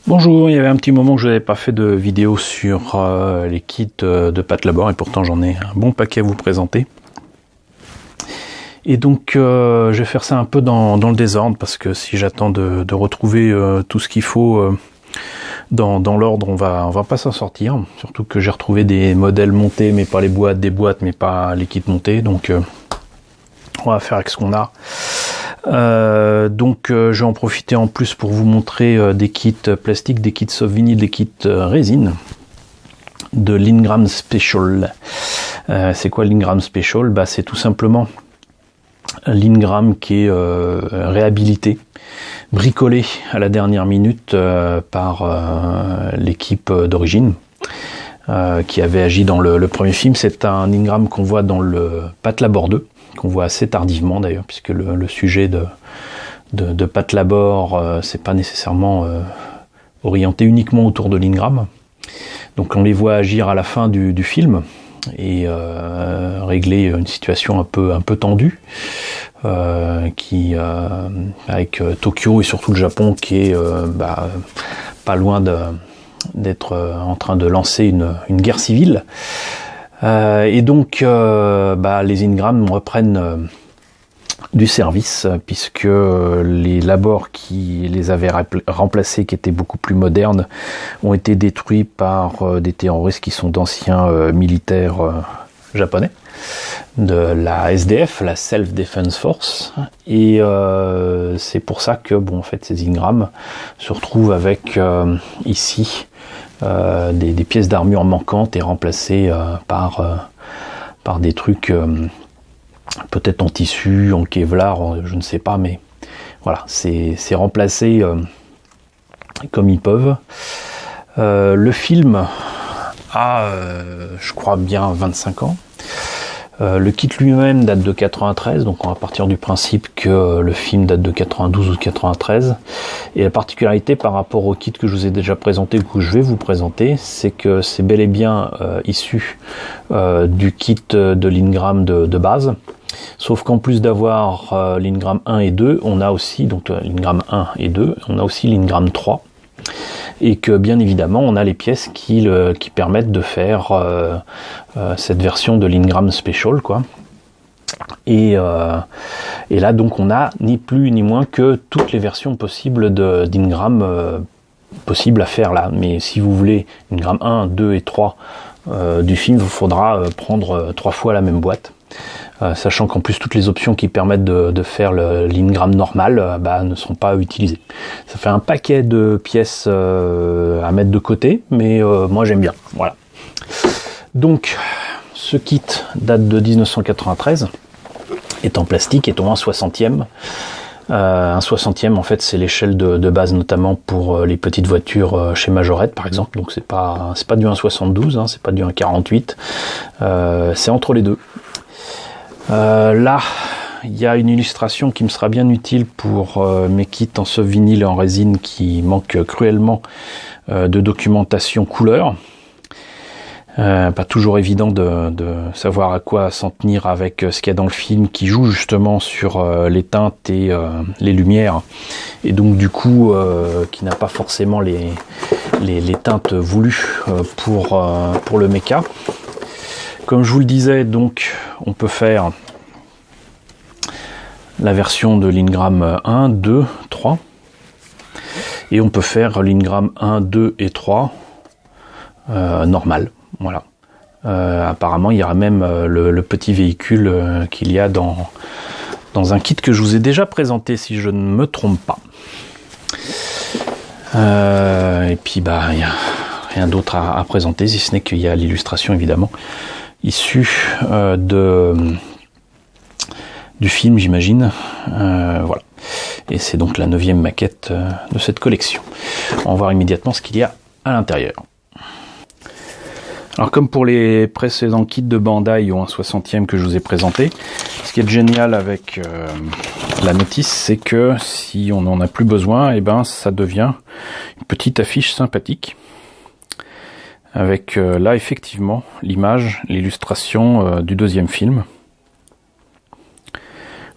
Bonjour, il y avait un petit moment que je n'avais pas fait de vidéo sur les kits de Patlabor et pourtant j'en ai un bon paquet à vous présenter. Et donc je vais faire ça un peu dans le désordre parce que si j'attends de retrouver tout ce qu'il faut dans l'ordre, on va pas s'en sortir. Surtout que j'ai retrouvé des modèles montés mais pas les boîtes, des boîtes mais pas les kits montés. Donc on va faire avec ce qu'on a. Je vais en profiter en plus pour vous montrer des kits plastiques, des kits soft vinyl, des kits résine de l'Ingram Special. C'est quoi l'Ingram Special? C'est tout simplement l'Ingram qui est réhabilité, bricolé à la dernière minute par l'équipe d'origine qui avait agi dans le premier film. C'est un Ingram qu'on voit dans le Patlabor 2, qu'on voit assez tardivement d'ailleurs, puisque le sujet de Patlabor, c'est pas nécessairement orienté uniquement autour de l'Ingram. Donc on les voit agir à la fin du film et régler une situation un peu tendue, avec Tokyo et surtout le Japon qui est pas loin d'être en train de lancer une guerre civile. Les Ingram reprennent du service puisque les labors qui les avaient remplacés, qui étaient beaucoup plus modernes, ont été détruits par des terroristes qui sont d'anciens militaires japonais de la SDF, la Self Defense Force, et c'est pour ça que ces Ingram se retrouvent avec ici des pièces d'armure manquantes et remplacées par des trucs peut-être en tissu, en Kevlar, je ne sais pas, mais voilà, c'est remplacé comme ils peuvent. Le film a, je crois, bien 25 ans. Le kit lui-même date de 93, donc on va partir du principe que le film date de 92 ou 93. Et la particularité par rapport au kit que je vous ai déjà présenté ou que je vais vous présenter, c'est que c'est bel et bien issu du kit de l'Ingram de base. Sauf qu'en plus d'avoir l'Ingram 1 et 2, on a aussi, donc l'Ingram 1 et 2, on a aussi l'Ingram 3. Et que bien évidemment on a les pièces qui permettent de faire cette version de l'Ingram Special, quoi. Et là donc on a ni plus ni moins que toutes les versions possibles d'Ingram possibles à faire là. Mais si vous voulez Ingram 1, 2 et 3 du film, il vous faudra prendre 3 fois la même boîte. Sachant qu'en plus toutes les options qui permettent de faire l'Ingram normal ne sont pas utilisées. Ça fait un paquet de pièces à mettre de côté, mais moi j'aime bien. Voilà. Donc ce kit date de 1993, est en plastique, est au 1/60e. Un 60e en fait c'est l'échelle de base notamment pour les petites voitures chez Majorette par exemple. Donc c'est pas du 1/72, c'est pas du 1/48, c'est entre les deux. Là, il y a une illustration qui me sera bien utile pour mes kits en soft vinyle et en résine qui manquent cruellement de documentation couleur. Pas toujours évident de savoir à quoi s'en tenir avec ce qu'il y a dans le film qui joue justement sur les teintes et les lumières, et donc du coup qui n'a pas forcément les teintes voulues pour le mecha. Comme je vous le disais, donc on peut faire la version de l'Ingram 1, 2, 3 et on peut faire l'Ingram 1, 2 et 3 normal. Voilà. Apparemment il y aura même le petit véhicule qu'il y a dans un kit que je vous ai déjà présenté si je ne me trompe pas. Et puis il n'y a rien d'autre à présenter si ce n'est qu'il y a l'illustration évidemment issu du film, j'imagine. Voilà. Et c'est donc la 9e maquette de cette collection. On va voir immédiatement ce qu'il y a à l'intérieur. Alors comme pour les précédents kits de Bandai au 1/60e que je vous ai présenté, ce qui est génial avec la notice, c'est que si on n'en a plus besoin, ça devient une petite affiche sympathique. Avec là effectivement l'image, l'illustration du deuxième film,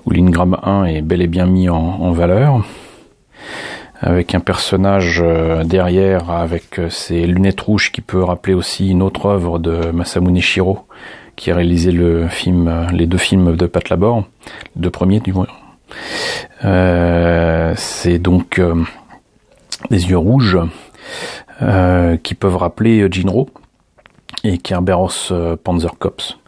où l'Ingram 1 est bel et bien mis en valeur. avec un personnage derrière avec ses lunettes rouges qui peut rappeler aussi une autre œuvre de Masamune Shirow, qui a réalisé les 2 films de Pat Labor, les 2 premiers du moins. C'est donc des yeux rouges qui peuvent rappeler Jinro et Kerberos Panzerkorps.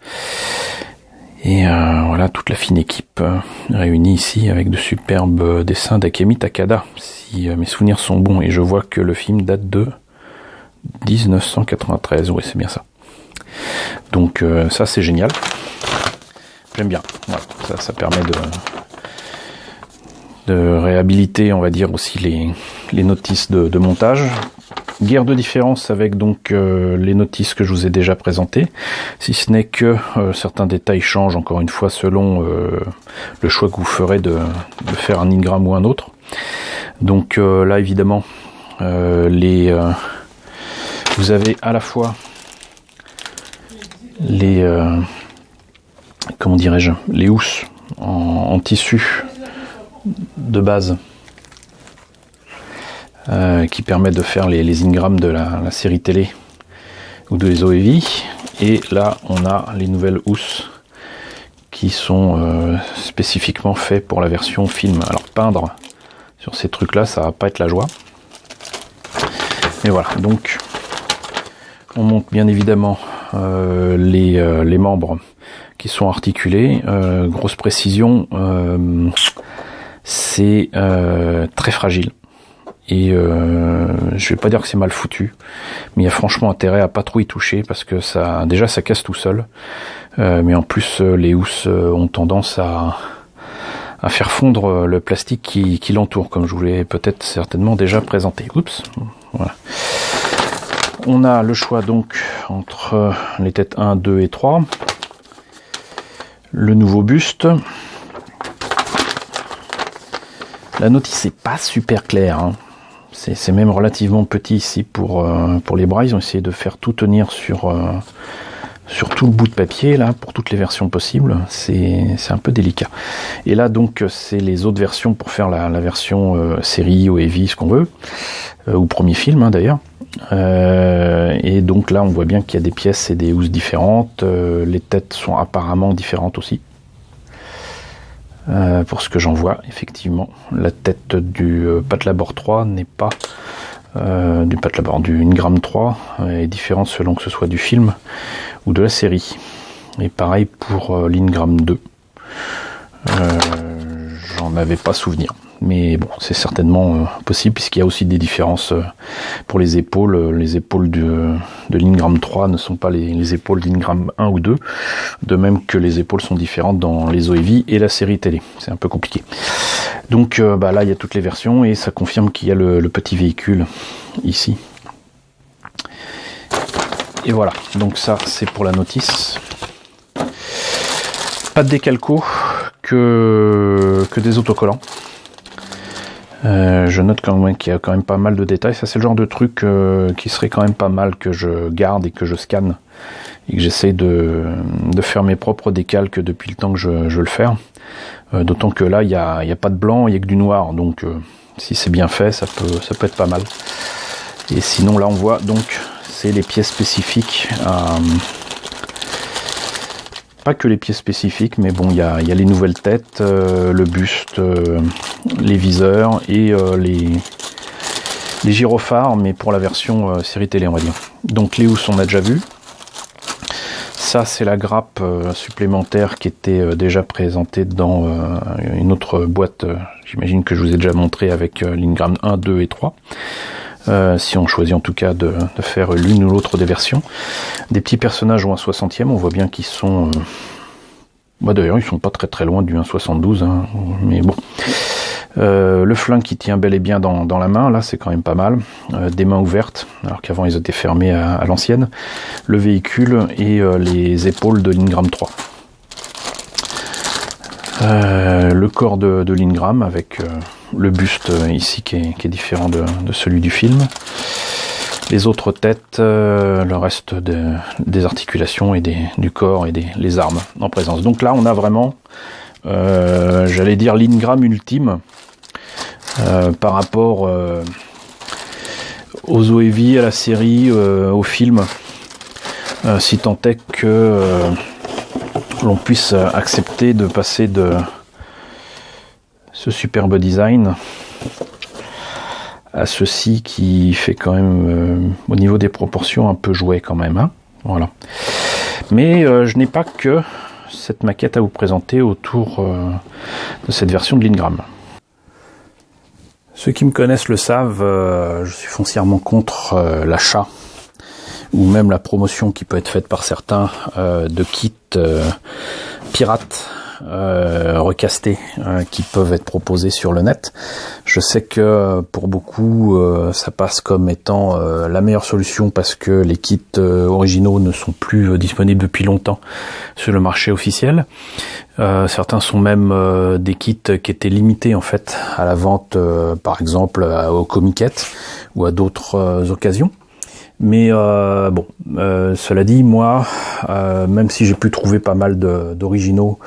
Et voilà toute la fine équipe réunie ici avec de superbes dessins d'Akemi Takada, si mes souvenirs sont bons, et je vois que le film date de 1993, oui c'est bien ça. Donc ça c'est génial, j'aime bien, voilà, ça permet de réhabiliter, on va dire, aussi les notices de montage. Guerre de différence avec donc les notices que je vous ai déjà présentées, si ce n'est que certains détails changent encore une fois selon le choix que vous ferez de faire un ingram ou un autre. Donc là évidemment vous avez à la fois les comment dirais-je, les housses en tissu de base qui permet de faire les ingrams de la série télé ou de les OEV, et là on a les nouvelles housses qui sont spécifiquement faits pour la version film. Alors peindre sur ces trucs là ça va pas être la joie, mais voilà, donc on monte bien évidemment les membres qui sont articulés, grosse précision, c'est très fragile. Et je vais pas dire que c'est mal foutu, mais il y a franchement intérêt à pas trop y toucher parce que ça casse tout seul. Mais en plus les housses ont tendance à faire fondre le plastique qui l'entoure, comme je vous l'ai peut-être certainement déjà présenté. Oups, voilà. On a le choix donc entre les têtes 1, 2 et 3. Le nouveau buste. La notice n'est pas super claire, hein. C'est même relativement petit ici pour les bras. Ils ont essayé de faire tout tenir sur tout le bout de papier là pour toutes les versions possibles. C'est un peu délicat. Et là donc c'est les autres versions pour faire la version série ou heavy, ce qu'on veut, ou premier film hein, d'ailleurs. Et donc là on voit bien qu'il y a des pièces et des housses différentes. Les têtes sont apparemment différentes aussi. Pour ce que j'en vois, effectivement, la tête du Pat Labor 3 n'est pas du Pat Labor, du Ingram 3 est différente selon que ce soit du film ou de la série. Et pareil pour l'Ingram 2. J'en avais pas souvenir. Mais bon, c'est certainement possible puisqu'il y a aussi des différences pour les épaules. Les épaules de l'Ingram 3 ne sont pas les épaules d'Ingram 1 ou 2, de même que les épaules sont différentes dans les OEV et la série télé. C'est un peu compliqué. Donc là, il y a toutes les versions et ça confirme qu'il y a le petit véhicule ici. Et voilà, donc ça c'est pour la notice. Pas de décalco, que des autocollants. Je note quand même qu'il y a quand même pas mal de détails. Ça c'est le genre de truc qui serait quand même pas mal que je garde et que je scanne et que j'essaie de faire mes propres décalques depuis le temps que je veux le faire. D'autant que là il y a pas de blanc, il y a que du noir, donc si c'est bien fait ça peut être pas mal. Et sinon là on voit donc c'est les pièces spécifiques. Pas que les pièces spécifiques, mais bon, il y a les nouvelles têtes, le buste, les viseurs et les gyrophares, mais pour la version série télé, on va dire. Donc les housses, on a déjà vu. Ça, c'est la grappe supplémentaire qui était déjà présentée dans une autre boîte, j'imagine que je vous ai déjà montré avec l'Ingram 1, 2 et 3. Si on choisit en tout cas de faire l'une ou l'autre des versions. Des petits personnages au 1/60e, on voit bien qu'ils sont... d'ailleurs, ils sont pas très très loin du 1/72, hein, mais bon. Le flingue qui tient bel et bien dans la main, là c'est quand même pas mal. Des mains ouvertes, alors qu'avant ils étaient fermés à l'ancienne. Le véhicule et les épaules de l'Ingram 3. Le corps de l'Ingram avec le buste ici qui est différent de celui du film. Les autres têtes, le reste des articulations et du corps et les armes en présence. Donc là on a vraiment, j'allais dire l'Ingram ultime, par rapport aux OEV, à la série, au film, si tant est que l'on puisse accepter de passer de ce superbe design à ceci qui fait quand même au niveau des proportions un peu jouet quand même, hein. Voilà. Mais je n'ai pas que cette maquette à vous présenter autour de cette version de l'Ingram. Ceux qui me connaissent le savent, je suis foncièrement contre l'achat ou même la promotion qui peut être faite par certains de kits pirates recastés qui peuvent être proposés sur le net. Je sais que pour beaucoup ça passe comme étant la meilleure solution parce que les kits originaux ne sont plus disponibles depuis longtemps sur le marché officiel. Certains sont même des kits qui étaient limités en fait à la vente par exemple au Comiquette ou à d'autres occasions. Mais cela dit, moi, même si j'ai pu trouver pas mal d'originaux,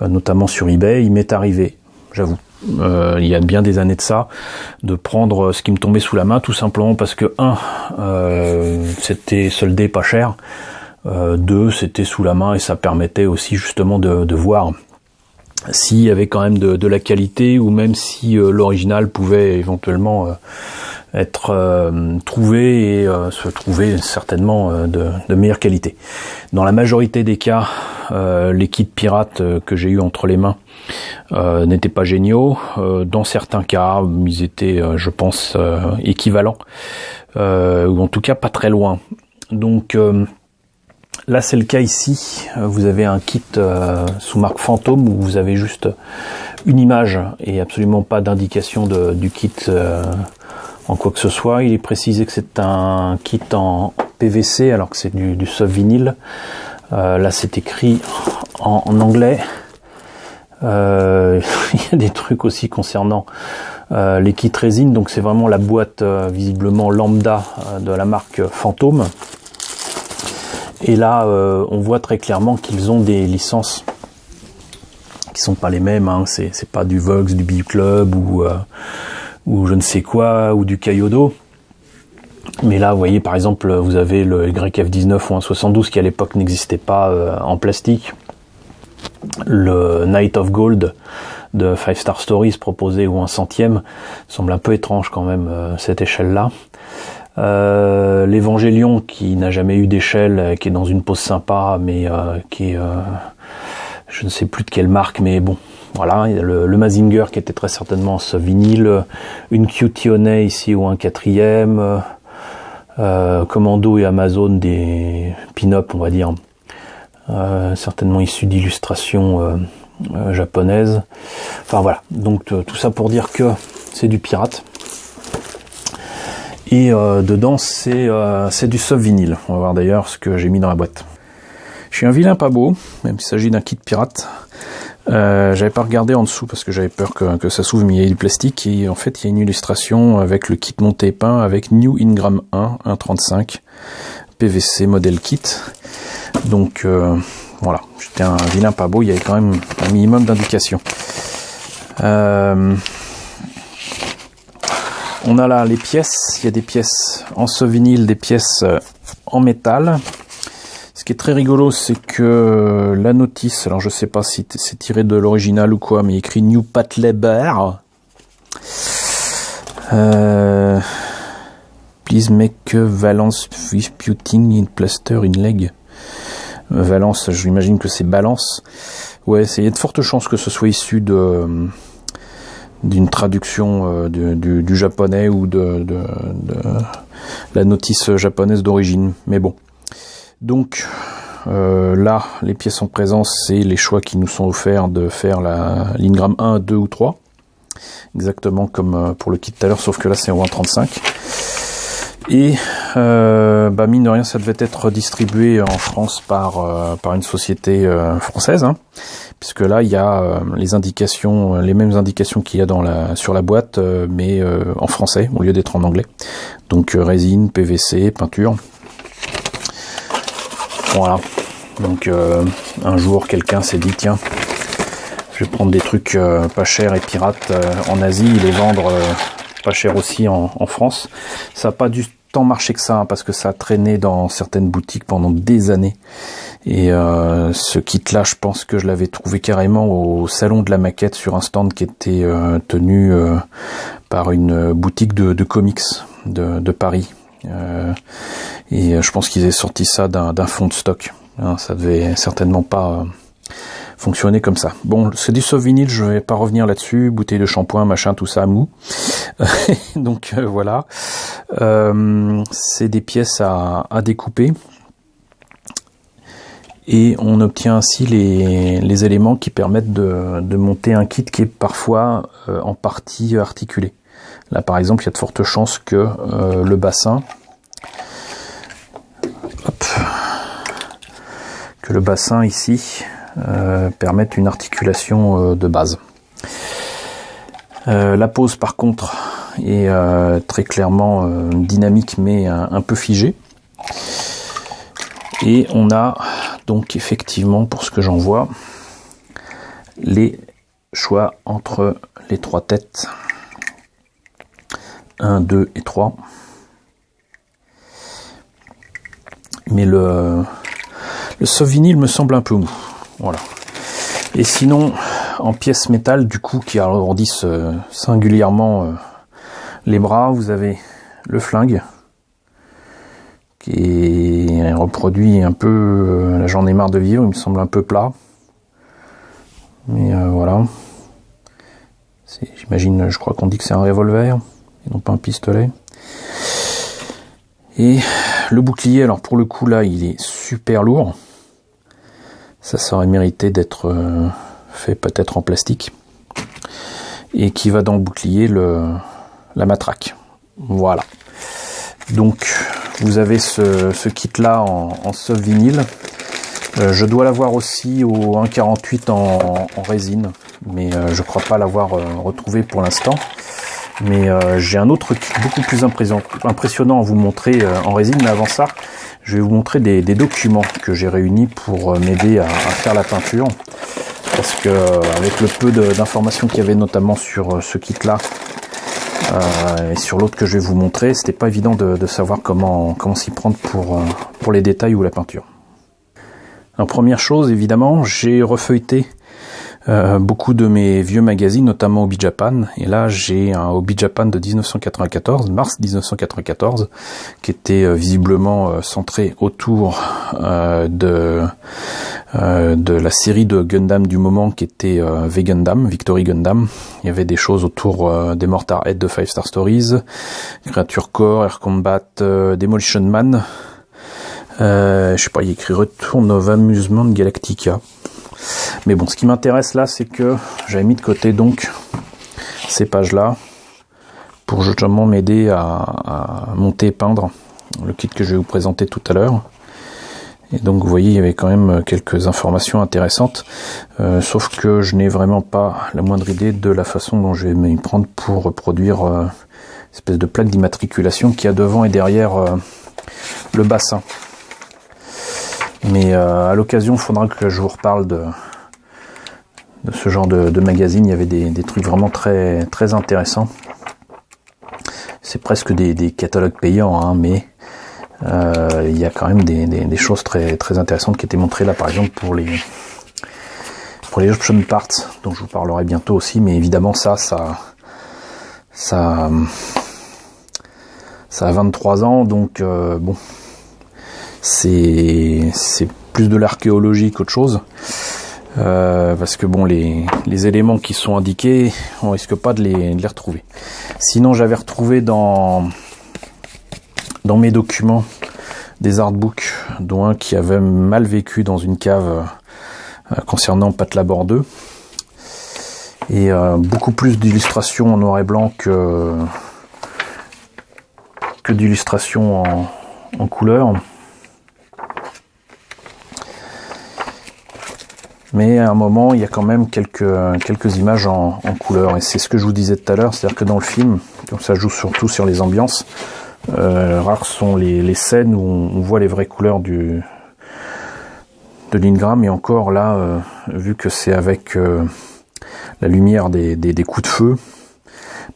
notamment sur eBay, il m'est arrivé, j'avoue, il y a bien des années de ça, de prendre ce qui me tombait sous la main, tout simplement parce que, c'était soldé pas cher, 2, c'était sous la main et ça permettait aussi justement de voir s'il y avait quand même de la qualité ou même si l'original pouvait éventuellement être trouvé et se trouver certainement de meilleure qualité. Dans la majorité des cas, les kits pirates que j'ai eu entre les mains n'étaient pas géniaux. Dans certains cas, ils étaient, je pense, équivalents, ou en tout cas pas très loin. Donc là, c'est le cas ici. Vous avez un kit sous marque Fantôme où vous avez juste une image et absolument pas d'indication du kit en quoi que ce soit. Il est précisé que c'est un kit en PVC alors que c'est du soft vinyle. Là, c'est écrit en anglais. Il y a des trucs aussi concernant les kits résine. Donc, c'est vraiment la boîte visiblement lambda de la marque Fantôme. Et là, on voit très clairement qu'ils ont des licences qui sont pas les mêmes. Hein. C'est pas du Vox, du Bee Club ou je ne sais quoi, ou du Kyodo. Mais là, vous voyez, par exemple, vous avez le YF19 ou un 72 qui à l'époque n'existait pas en plastique. Le Night of Gold de 5 Star Stories proposé ou un centième semble un peu étrange quand même, cette échelle-là. L'Evangélion qui n'a jamais eu d'échelle, qui est dans une pose sympa, mais qui est, je ne sais plus de quelle marque, mais bon, voilà, le Mazinger qui était très certainement ce vinyle, une Cutionet ici ou un quatrième, Commando et Amazon des pin-up, on va dire, certainement issus d'illustrations japonaises. Enfin voilà, donc tout ça pour dire que c'est du pirate. Et dedans c'est du soft vinyle. On va voir d'ailleurs ce que j'ai mis dans la boîte. Je suis un vilain pas beau, même s'il s'agit d'un kit pirate. J'avais pas regardé en dessous parce que j'avais peur que ça s'ouvre, mais il y a du plastique et en fait il y a une illustration avec le kit monté peint avec New Ingram 1.35 PVC modèle kit. Donc voilà, j'étais un vilain pas beau, il y avait quand même un minimum d'indications. On a là les pièces, il y a des pièces en soft vinyle, des pièces en métal. Ce qui est très rigolo, c'est que la notice, alors je sais pas si c'est tiré de l'original ou quoi, mais il y a écrit New Patlabor. Please make Valence with putting in plaster in leg. Valence, je l'imagine que c'est balance. Ouais, il y a de fortes chances que ce soit issu d'une traduction du japonais ou de la notice japonaise d'origine. Mais bon. Donc là, les pièces en présence, c'est les choix qui nous sont offerts de faire l'Ingram 1, 2 ou 3. Exactement comme pour le kit tout à l'heure, sauf que là c'est en 1.35. Et mine de rien, ça devait être distribué en France par une société française, hein, puisque là il y a les indications, les mêmes indications qu'il y a sur la boîte, mais en français au lieu d'être en anglais. Donc résine, PVC, peinture. Voilà. Donc un jour quelqu'un s'est dit tiens, Je vais prendre des trucs pas chers et pirates en Asie et les vendre pas cher aussi en France. Ça n'a pas du tant marché que ça, hein, parce que ça a traîné dans certaines boutiques pendant des années. Et ce kit-là, je pense que je l'avais trouvé carrément au salon de la maquette sur un stand qui était tenu par une boutique de comics de Paris. Et je pense qu'ils avaient sorti ça d'un fond de stock. Hein, ça devait certainement pas fonctionner comme ça. Bon, c'est du soft vinyle, je vais pas revenir là-dessus. Bouteille de shampoing, machin, tout ça mou. Donc voilà. C'est des pièces à découper. Et on obtient ainsi les éléments qui permettent de monter un kit qui est parfois en partie articulé. Là par exemple, il y a de fortes chances que le bassin, ici permette une articulation de base. La pose par contre est très clairement dynamique mais un peu figée. Et on a donc effectivement, pour ce que j'en vois, les choix entre les 3 têtes. 1, 2 et 3. Mais le soft vinyle me semble un peu mou. Voilà. Et sinon, en pièces métal, du coup, qui alourdissent singulièrement les bras, vous avez le flingue, qui est reproduit un peu, là j'en ai marre de vivre, il me semble un peu plat. Mais voilà. J'imagine, je crois qu'on dit que c'est un revolver, et non pas un pistolet. Et le bouclier, alors pour le coup là, il est super lourd. Ça aurait mérité d'être fait peut-être en plastique. Et qui va dans le bouclier la matraque. Voilà. Donc vous avez ce kit là en soft vinyle. Je dois l'avoir aussi au 1,48 en résine, mais je crois pas l'avoir retrouvé pour l'instant. Mais j'ai un autre kit beaucoup plus impressionnant à vous montrer en résine, mais avant ça, je vais vous montrer des documents que j'ai réunis pour m'aider à faire la peinture. Parce que avec le peu d'informations qu'il y avait notamment sur ce kit là, et sur l'autre que je vais vous montrer, c'était pas évident de savoir comment s'y prendre pour les détails ou la peinture. Alors, première chose, évidemment, j'ai refeuilleté beaucoup de mes vieux magazines, notamment Hobby Japan, et là j'ai un Hobby Japan de 1994, mars 1994, qui était visiblement centré autour de la série de Gundam du moment qui était V-Gundam, Victory Gundam. Il y avait des choses autour des Mortar Head de 5 Star Stories, Creature Core, Air Combat, Demolition Man, je sais pas, il y a écrit Retourne aux amusements de Galactica. Mais bon, ce qui m'intéresse là, c'est que j'avais mis de côté donc ces pages-là pour justement m'aider à monter et peindre le kit que je vais vous présenter tout à l'heure. Et donc vous voyez, il y avait quand même quelques informations intéressantes, sauf que je n'ai vraiment pas la moindre idée de la façon dont je vais m'y prendre pour reproduire une espèce de plaque d'immatriculation qui a devant et derrière le bassin. Mais à l'occasion, il faudra que je vous reparle de ce genre de magazine. Il y avait des trucs vraiment très, très intéressants. C'est presque des catalogues payants, hein, mais il y a quand même des choses très, très intéressantes qui étaient montrées là, par exemple, pour les option parts, dont je vous parlerai bientôt aussi. Mais évidemment, ça a 23 ans, donc bon. C'est plus de l'archéologie qu'autre chose, parce que bon, les éléments qui sont indiqués, on risque pas de les retrouver. Sinon, j'avais retrouvé dans mes documents des artbooks, dont un qui avait mal vécu dans une cave concernant Patlabor 2, et beaucoup plus d'illustrations en noir et blanc que d'illustrations en couleur. Mais à un moment, il y a quand même quelques images en couleur. Et c'est ce que je vous disais tout à l'heure, c'est-à-dire que dans le film, comme ça joue surtout sur les ambiances, rares sont les scènes où on voit les vraies couleurs de l'Ingram. Et encore là, vu que c'est avec la lumière des coups de feu.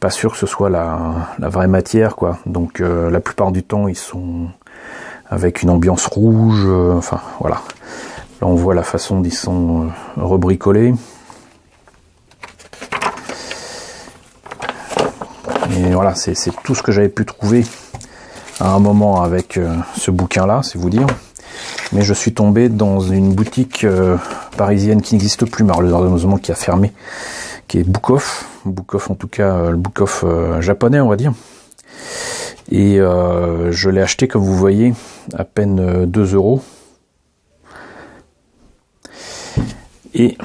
Pas sûr que ce soit la vraie matière, quoi. Donc la plupart du temps, ils sont avec une ambiance rouge. Enfin, voilà. Là, on voit la façon dont ils sont rebricolés. Et voilà, c'est tout ce que j'avais pu trouver à un moment avec ce bouquin-là, c'est vous dire. Mais je suis tombé dans une boutique parisienne qui n'existe plus, malheureusement qui a fermé, qui est Book Off. Book Off, en tout cas, le Book Off japonais, on va dire. Et je l'ai acheté, comme vous voyez, à peine 2 €. Et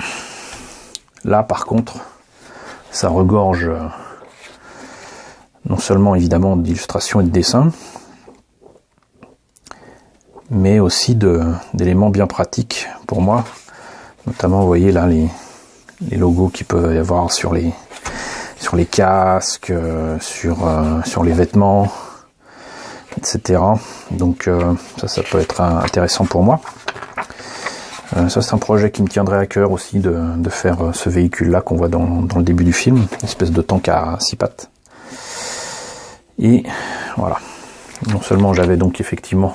là, par contre, ça regorge non seulement évidemment d'illustrations et de dessins, mais aussi d'éléments bien pratiques pour moi. Notamment, vous voyez là les logos qu'il peut y avoir sur les casques, sur les vêtements, etc. Donc ça peut être intéressant pour moi. Ça, c'est un projet qui me tiendrait à cœur aussi de faire ce véhicule-là qu'on voit dans le début du film, une espèce de tank à 6 pattes. Et voilà. Non seulement j'avais donc effectivement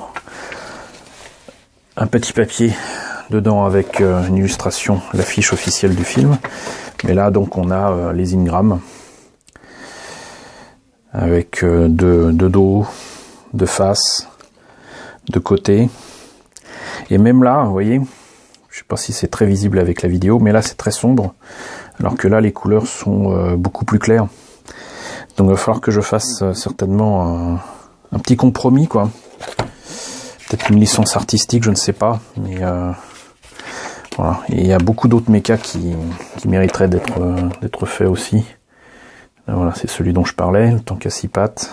un petit papier dedans avec une illustration, l'affiche officielle du film, mais là donc on a les ingrammes avec de dos, de face, de côté, et même là, vous voyez, je sais pas si c'est très visible avec la vidéo, mais là c'est très sombre, alors que là les couleurs sont beaucoup plus claires. Donc il va falloir que je fasse certainement un petit compromis, quoi. Peut-être une licence artistique, je ne sais pas. Mais voilà. Et il y a beaucoup d'autres mechas qui mériteraient d'être faits aussi. Là, voilà, c'est celui dont je parlais, le tank à 6 pattes.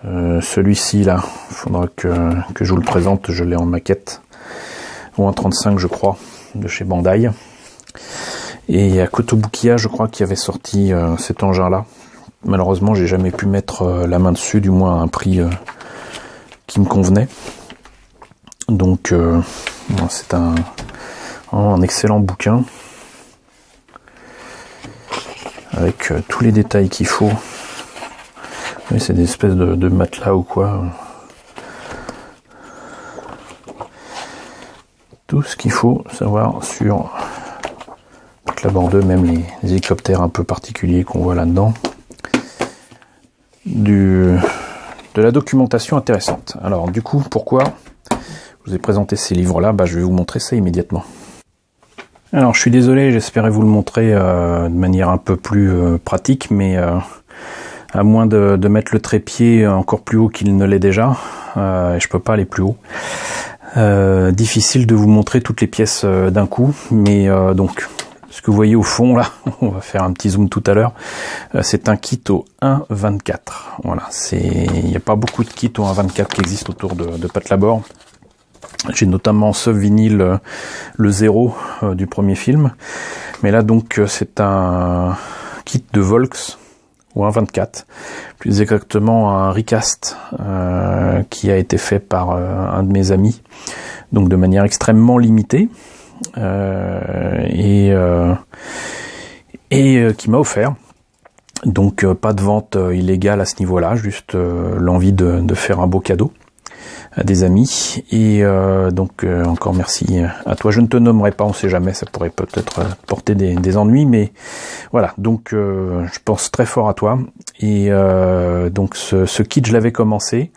Celui-ci, là, il faudra que je vous le présente. Je l'ai en maquette. Ou en 35, je crois, de chez Bandai. Et il y a Kotobukiya, je crois, qui avait sorti cet engin-là. Malheureusement, j'ai jamais pu mettre la main dessus, du moins à un prix qui me convenait. Donc, c'est un excellent bouquin avec tous les détails qu'il faut. Oui, c'est des espèces de matelas ou quoi. Tout ce qu'il faut savoir sur la bordeux, même les hélicoptères un peu particuliers qu'on voit là-dedans. De la documentation intéressante. Alors du coup, pourquoi je vous ai présenté ces livres-là? Je vais vous montrer ça immédiatement. Alors je suis désolé, j'espérais vous le montrer de manière un peu plus pratique, mais à moins de mettre le trépied encore plus haut qu'il ne l'est déjà, je peux pas aller plus haut. Difficile de vous montrer toutes les pièces d'un coup, mais donc ce que vous voyez au fond là, on va faire un petit zoom tout à l'heure, c'est un kit au 1.24. Voilà, il n'y a pas beaucoup de kits au 1.24 qui existent autour de Patlabor. J'ai notamment ce vinyle, le 0 du premier film, mais là donc c'est un kit de Volks au 1.24, plus exactement un recast qui a été fait par un de mes amis, donc de manière extrêmement limitée. Et qui m'a offert. Donc pas de vente illégale à ce niveau-là, juste l'envie de faire un beau cadeau à des amis. Et donc encore merci à toi. Je ne te nommerai pas, on sait jamais, ça pourrait peut-être porter des ennuis, mais voilà. Donc je pense très fort à toi. Et donc ce kit, je l'avais commencé.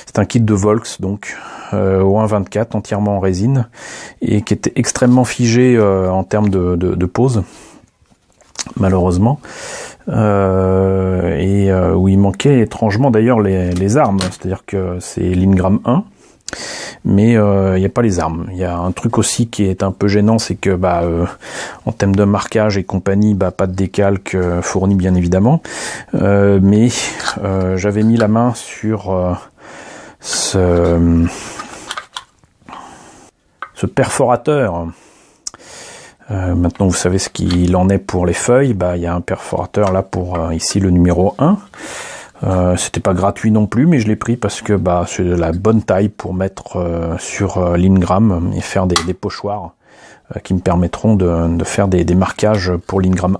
C'est un kit de Volks, donc au 1.24, entièrement en résine, et qui était extrêmement figé en termes de pose, malheureusement, et où il manquait étrangement d'ailleurs les armes, c'est-à-dire que c'est l'Ingram 1, mais il n'y a pas les armes. Il y a un truc aussi qui est un peu gênant, c'est que en termes de marquage et compagnie, pas de décalque fourni bien évidemment, mais j'avais mis la main sur ce perforateur. Maintenant vous savez ce qu'il en est pour les feuilles. Il y a un perforateur là pour ici le numéro 1. C'était pas gratuit non plus, mais je l'ai pris parce que c'est de la bonne taille pour mettre sur l'Ingram et faire des pochoirs. qui me permettront de faire des marquages pour l'Ingram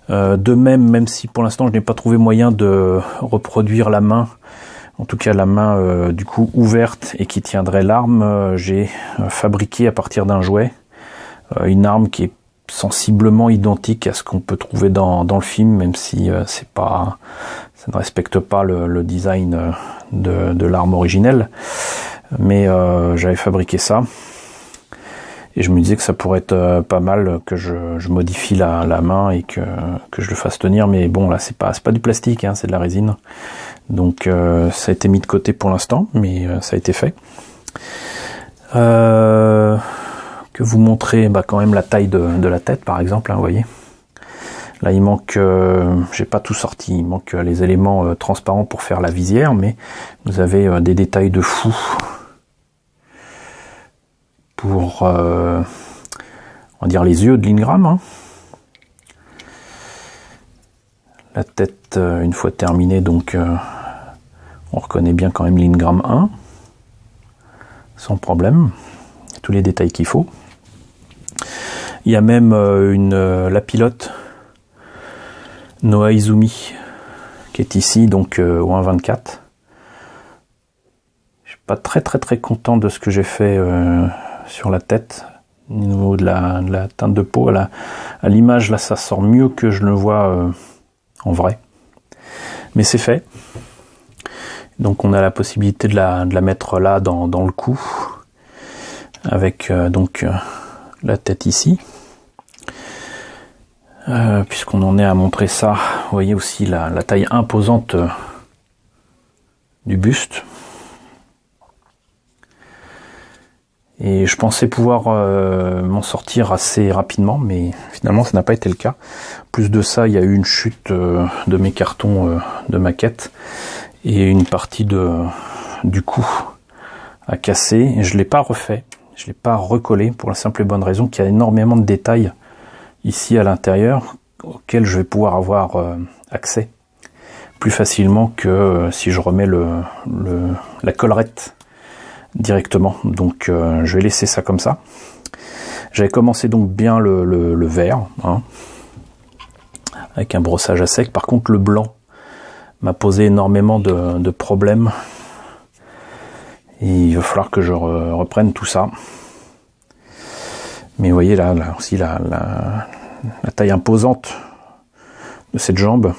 1. De même si pour l'instant je n'ai pas trouvé moyen de reproduire la main, en tout cas la main du coup ouverte et qui tiendrait l'arme, j'ai fabriqué à partir d'un jouet une arme qui est sensiblement identique à ce qu'on peut trouver dans le film, même si ça ne respecte pas le design de l'arme originelle. Mais j'avais fabriqué ça. Et je me disais que ça pourrait être pas mal que je modifie la main et que je le fasse tenir. Mais bon, là, c'est pas du plastique, hein, c'est de la résine. Donc ça a été mis de côté pour l'instant, mais ça a été fait. Que vous montrez quand même la taille de la tête, par exemple, hein, vous voyez. Là, il manque, j'ai pas tout sorti, il manque les éléments transparents pour faire la visière, mais vous avez des détails de fou pour, on va dire, les yeux de l'Ingram. Hein. La tête, une fois terminée, donc on reconnaît bien quand même l'Ingram 1, sans problème, tous les détails qu'il faut. Il y a même la pilote Noa Izumi qui est ici, donc au 1.24. Je suis pas très content de ce que j'ai fait sur la tête au niveau de la teinte de peau. À l'image là, ça sort mieux que je le vois en vrai, mais c'est fait. Donc on a la possibilité de la mettre là dans le cou avec la tête ici. Puisqu'on en est à montrer ça, vous voyez aussi la taille imposante du buste. Et je pensais pouvoir m'en sortir assez rapidement, mais finalement ça n'a pas été le cas. Plus de ça, il y a eu une chute de mes cartons de maquette et une partie du cou a cassé. Et je l'ai pas refait, je l'ai pas recollé pour la simple et bonne raison qu'il y a énormément de détails ici à l'intérieur auxquels je vais pouvoir avoir accès plus facilement que si je remets la collerette directement. Donc je vais laisser ça comme ça. J'avais commencé donc bien le vert, hein, avec un brossage à sec. Par contre le blanc m'a posé énormément de problèmes et il va falloir que je reprenne tout ça. Mais vous voyez là aussi la taille imposante de cette jambe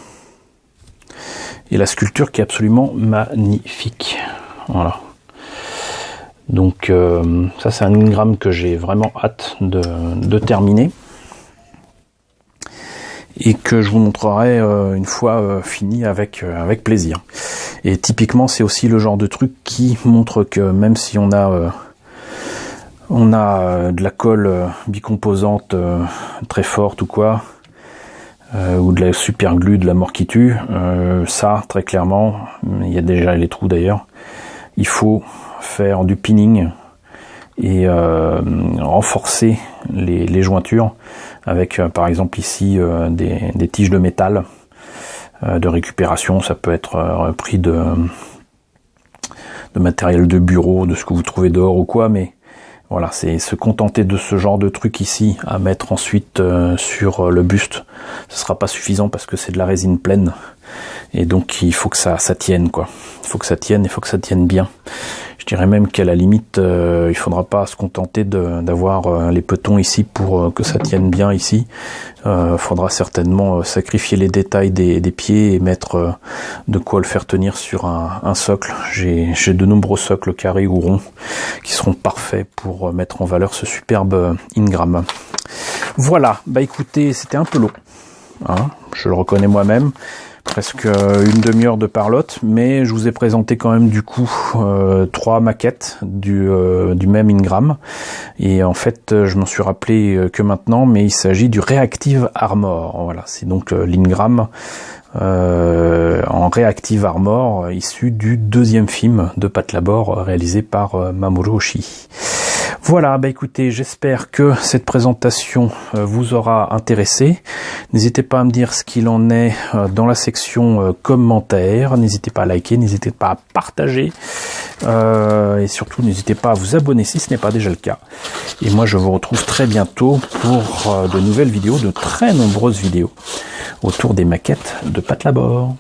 et la sculpture qui est absolument magnifique. Voilà. Donc ça c'est un Ingram que j'ai vraiment hâte de terminer et que je vous montrerai une fois fini avec plaisir. Et typiquement c'est aussi le genre de truc qui montre que même si on a de la colle bicomposante très forte ou quoi, ou de la super glue, de la mort qui tue, ça très clairement, il y a déjà les trous d'ailleurs, il faut faire du pinning et renforcer les jointures avec par exemple ici des tiges de métal de récupération. Ça peut être repris de matériel de bureau, de ce que vous trouvez dehors ou quoi, mais voilà, c'est se contenter de ce genre de truc ici à mettre ensuite sur le buste. Ce sera pas suffisant parce que c'est de la résine pleine et donc il faut que ça tienne quoi. Il faut que ça tienne, il faut que ça tienne bien. Je dirais même qu'à la limite, il faudra pas se contenter d'avoir les petons ici pour que ça tienne bien ici. Faudra certainement sacrifier les détails des pieds et mettre de quoi le faire tenir sur un socle. J'ai de nombreux socles carrés ou ronds qui seront parfaits pour mettre en valeur ce superbe Ingram. Voilà, bah écoutez, c'était un peu long, hein, je le reconnais moi-même. Presque une demi-heure de parlotte, mais je vous ai présenté quand même du coup 3 maquettes du même Ingram. Et en fait, je m'en suis rappelé que maintenant, mais il s'agit du Reactive Armor. Voilà, c'est donc l'Ingram en Reactive Armor, issu du 2e film de Patlabor réalisé par Mamoru Oshii. Voilà, bah écoutez, j'espère que cette présentation vous aura intéressé. N'hésitez pas à me dire ce qu'il en est dans la section commentaires. N'hésitez pas à liker, n'hésitez pas à partager. Et surtout, n'hésitez pas à vous abonner si ce n'est pas déjà le cas. Et moi, je vous retrouve très bientôt pour de nouvelles vidéos, de très nombreuses vidéos autour des maquettes de Patlabor.